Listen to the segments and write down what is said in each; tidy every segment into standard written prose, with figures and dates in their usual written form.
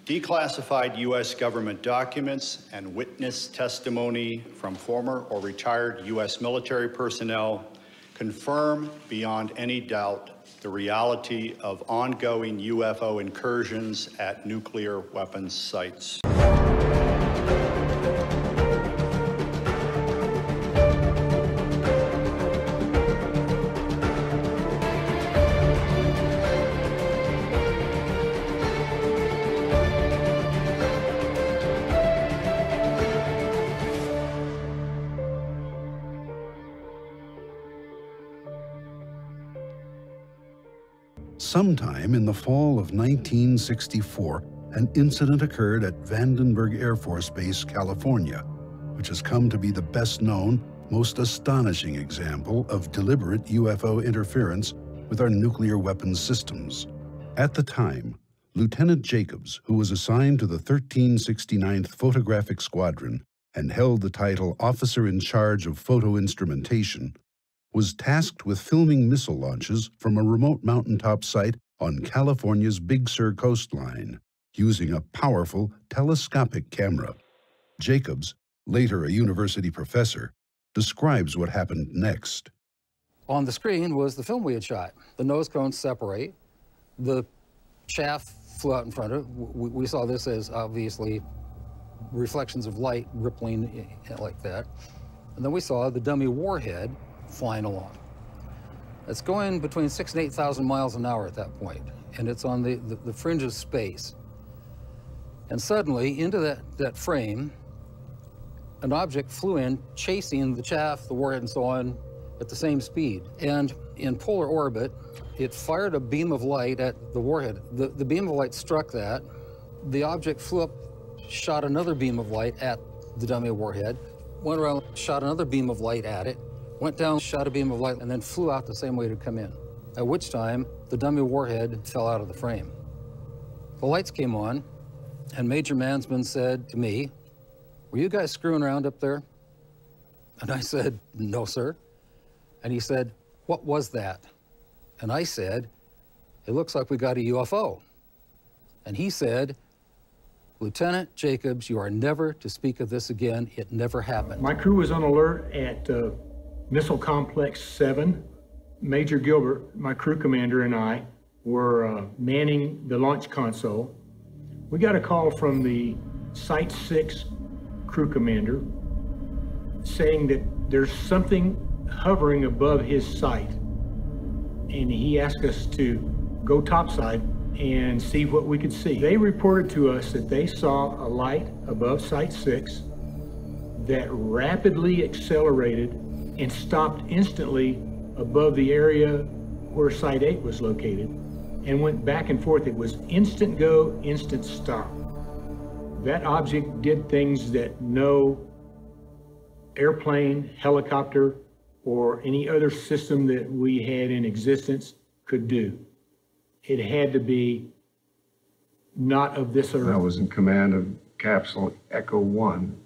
Declassified U.S. government documents and witness testimony from former or retired U.S. military personnel confirm beyond any doubt the reality of ongoing UFO incursions at nuclear weapons sites. Sometime in the fall of 1964, an incident occurred at Vandenberg Air Force Base, California, which has come to be the best-known, most astonishing example of deliberate UFO interference with our nuclear weapons systems. At the time, Lieutenant Jacobs, who was assigned to the 1369th Photographic Squadron and held the title Officer in Charge of Photo Instrumentation, was tasked with filming missile launches from a remote mountaintop site on California's Big Sur coastline, using a powerful telescopic camera. Jacobs, later a university professor, describes what happened next. On the screen was the film we had shot. The nose cones separate. The chaff flew out in front of it. We saw this as obviously reflections of light rippling like that. And then we saw the dummy warhead flying along. It's going between 6,000 and 8,000 miles an hour at that point, and it's on the fringe of space. And suddenly, into that frame, an object flew in, chasing the chaff, the warhead, and so on, at the same speed. And in polar orbit, it fired a beam of light at the warhead. The beam of light struck that. The object flew up, shot another beam of light at the dummy warhead, went around, shot another beam of light at it, went down, shot a beam of light, and then flew out the same way it had come in, at which time the dummy warhead fell out of the frame. The lights came on, and Major Mansman said to me, "Were you guys screwing around up there?" And I said, "No, sir." And he said, "What was that?" And I said, "It looks like we got a UFO." And he said, "Lieutenant Jacobs, you are never to speak of this again. It never happened." My crew was on alert at Missile Complex 7. Major Gilbert, my crew commander, and I were manning the launch console. We got a call from the Site 6 crew commander saying that there's something hovering above his site. And he asked us to go topside and see what we could see. They reported to us that they saw a light above Site 6 that rapidly accelerated and stopped instantly above the area where Site 8 was located and went back and forth. It was instant go, instant stop. That object did things that no airplane, helicopter, or any other system that we had in existence could do. It had to be not of this earth. I was in command of Capsule Echo 1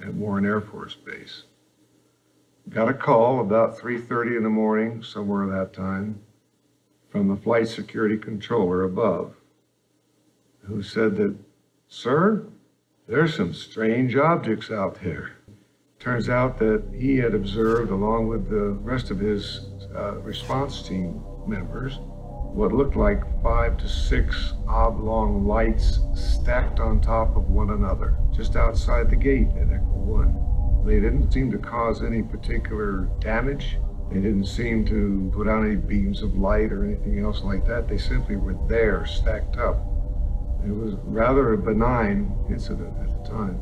at Warren Air Force Base. Got a call about 3:30 in the morning, somewhere that time, from the flight security controller above, who said that, "Sir, there's some strange objects out there." Turns out that he had observed, along with the rest of his response team members, what looked like 5 to 6 oblong lights stacked on top of one another, just outside the gate at Echo 1. They didn't seem to cause any particular damage. They didn't seem to put out any beams of light or anything else like that. They simply were there, stacked up. It was rather a benign incident at the time.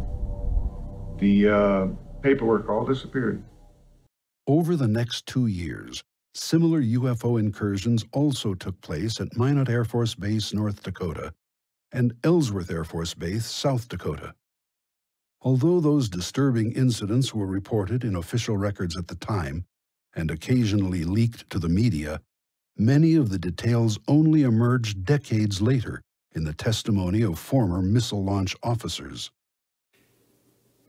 The paperwork all disappeared. Over the next 2 years, similar UFO incursions also took place at Minot Air Force Base, North Dakota, and Ellsworth Air Force Base, South Dakota. Although those disturbing incidents were reported in official records at the time and occasionally leaked to the media, many of the details only emerged decades later in the testimony of former missile launch officers.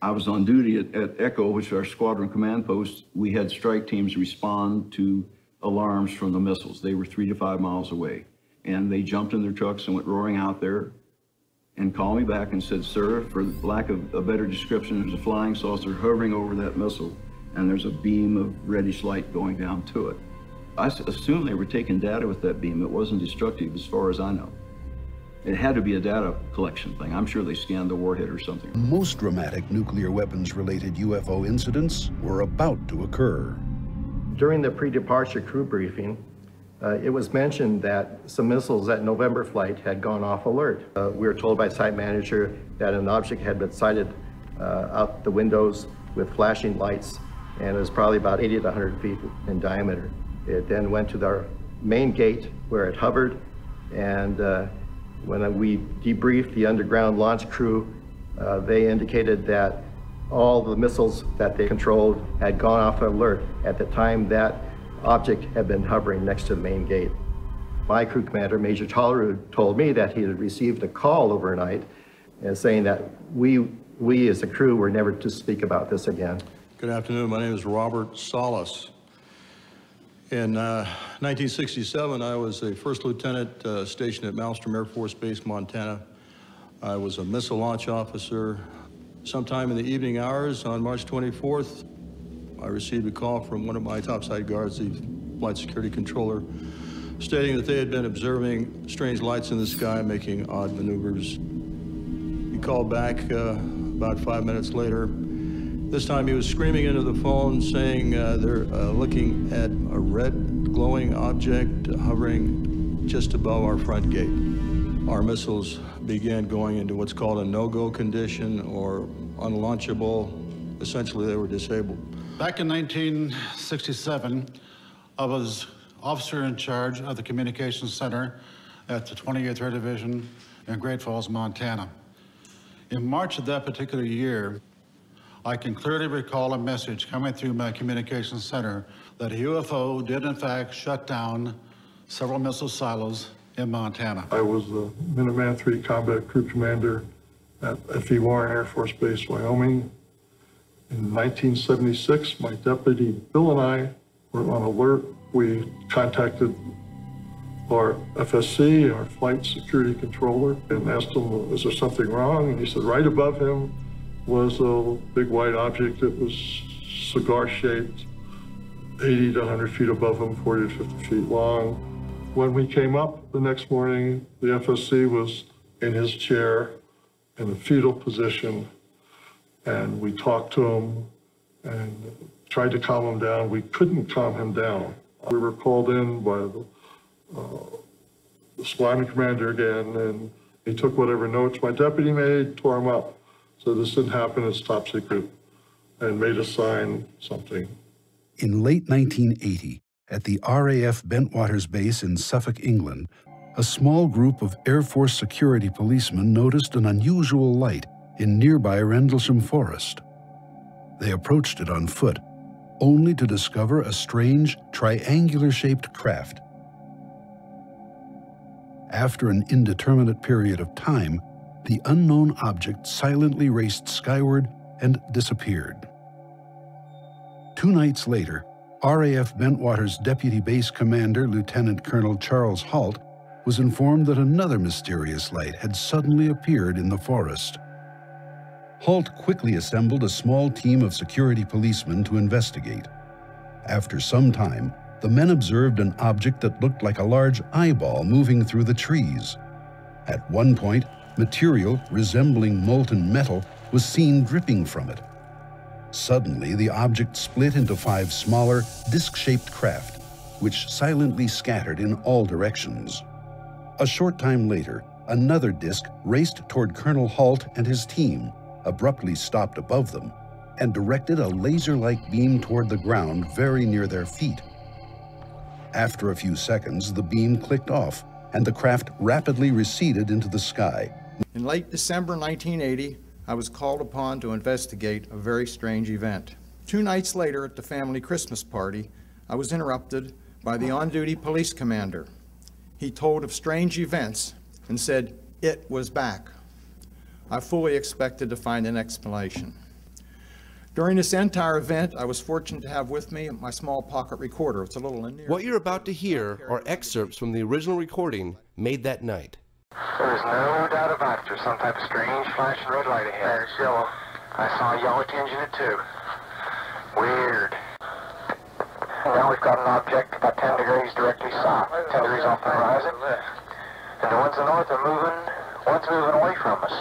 I was on duty at Echo, which is our squadron command post. We had strike teams respond to alarms from the missiles. They were 3 to 5 miles away, and they jumped in their trucks and went roaring out there and called me back and said, sir, for lack of a better description, there's a flying saucer hovering over that missile, and there's a beam of reddish light going down to it. I assume they were taking data with that beam. It wasn't destructive as far as I know. It had to be a data collection thing. I'm sure they scanned the warhead or something. Most dramatic nuclear weapons-related UFO incidents were about to occur. During the pre-departure crew briefing, it was mentioned that some missiles at November flight had gone off alert. We were told by site manager that an object had been sighted out the windows with flashing lights, and it was probably about 80 to 100 feet in diameter. It then went to our main gate where it hovered, and when we debriefed the underground launch crew, they indicated that all the missiles that they controlled had gone off alert at the time that object had been hovering next to the main gate. My crew commander, Major Tollerud, told me that he had received a call overnight saying that we as a crew were never to speak about this again. Good afternoon. My name is Robert Salas. In 1967, I was a first lieutenant stationed at Malmstrom Air Force Base, Montana. I was a missile launch officer. Sometime in the evening hours on March 24th, I received a call from one of my topside guards, the flight security controller, stating that they had been observing strange lights in the sky making odd maneuvers. He called back about 5 minutes later. This time he was screaming into the phone saying they're looking at a red glowing object hovering just above our front gate. Our missiles began going into what's called a no-go condition or unlaunchable. Essentially, they were disabled. Back in 1967, I was officer in charge of the communications center at the 28th Air Division in Great Falls, Montana. In March of that particular year, I can clearly recall a message coming through my communications center that a UFO did in fact shut down several missile silos in Montana. I was the Minuteman III Combat Crew Commander at F.E. Warren Air Force Base, Wyoming. In 1976, my deputy Bill and I were on alert. We contacted our FSC, our flight security controller, and asked him, is there something wrong? And he said right above him was a big white object that was cigar-shaped, 80 to 100 feet above him, 40 to 50 feet long. When we came up the next morning, the FSC was in his chair in a fetal position, and we talked to him and tried to calm him down. We couldn't calm him down. We were called in by the squadron commander again, and he took whatever notes my deputy made, tore them up. So this didn't happen, it's top secret, and made us sign something. In late 1980, at the RAF Bentwaters Base in Suffolk, England, a small group of Air Force security policemen noticed an unusual light in nearby Rendlesham Forest. They approached it on foot, only to discover a strange, triangular-shaped craft. After an indeterminate period of time, the unknown object silently raced skyward and disappeared. 2 nights later, RAF Bentwaters Deputy Base Commander Lieutenant Colonel Charles Halt was informed that another mysterious light had suddenly appeared in the forest. Halt quickly assembled a small team of security policemen to investigate. After some time, the men observed an object that looked like a large eyeball moving through the trees. At one point, material resembling molten metal was seen dripping from it. Suddenly, the object split into 5 smaller, disc-shaped craft, which silently scattered in all directions. A short time later, another disc raced toward Colonel Halt and his team, abruptly stopped above them, and directed a laser-like beam toward the ground very near their feet. After a few seconds, the beam clicked off, and the craft rapidly receded into the sky. In late December 1980, I was called upon to investigate a very strange event. 2 nights later at the family Christmas party, I was interrupted by the on-duty police commander. He told of strange events and said it was back. I fully expected to find an explanation. During this entire event, I was fortunate to have with me my small pocket recorder. It's a little in there. What you're about to hear are excerpts from the original recording made that night. There's no doubt about it. There's some type of strange flashing red light ahead. There's yellow. I saw a yellow tinge in it too. Weird. Now we've got an object about 10 degrees directly south, 10 degrees off the horizon. And the ones in the north are moving, one's moving away from us.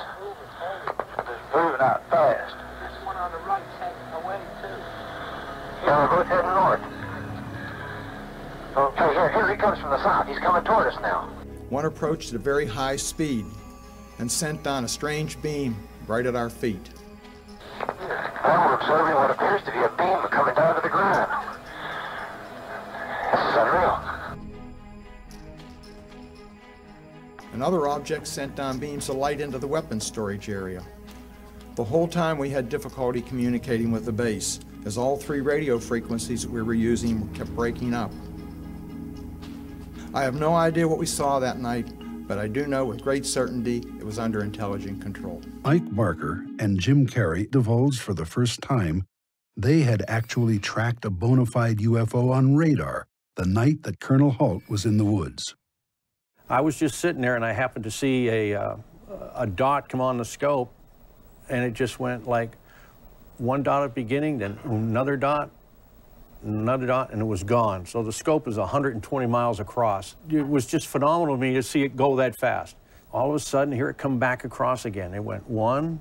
It's moving out fast. This one on the right's heading away too. Yeah, we're both heading north. Oh, here he comes from the south. He's coming toward us now. One approached at a very high speed and sent down a strange beam right at our feet. Now we're observing what appears to be a beam coming down to the ground. This is unreal. Another object sent down beams of light into the weapons storage area. The whole time we had difficulty communicating with the base, as all 3 radio frequencies that we were using kept breaking up. I have no idea what we saw that night, but I do know with great certainty it was under intelligent control. Ike Barker and Jim Carey divulged for the first time they had actually tracked a bona fide UFO on radar the night that Colonel Halt was in the woods. I was just sitting there and I happened to see a dot come on the scope, and it just went like one dot at the beginning, then another dot, and it was gone. So the scope is 120 miles across. It was just phenomenal to me to see it go that fast. All of a sudden, here it come back across again. It went 1,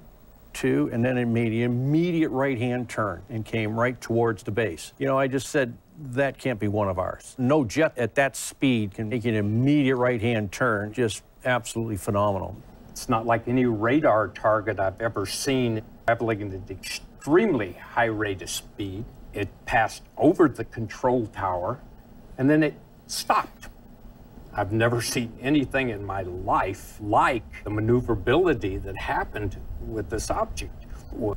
2, and then it made an immediate right-hand turn and came right towards the base. You know, I just said, that can't be one of ours. No jet at that speed can make an immediate right-hand turn. Just absolutely phenomenal. It's not like any radar target I've ever seen traveling at extremely high rate of speed. It passed over the control tower, and then it stopped. I've never seen anything in my life like the maneuverability that happened with this object.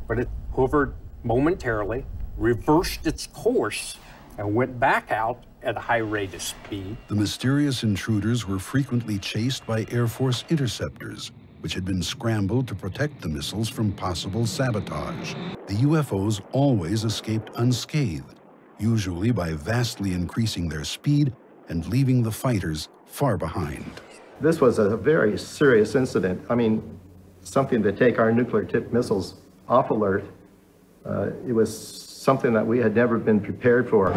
But it hovered momentarily, reversed its course, and went back out at a high rate of speed. The mysterious intruders were frequently chased by Air Force interceptors, which had been scrambled to protect the missiles from possible sabotage. The UFOs always escaped unscathed, usually by vastly increasing their speed and leaving the fighters far behind. This was a very serious incident. I mean, something to take our nuclear-tipped missiles off alert. It was something that we had never been prepared for.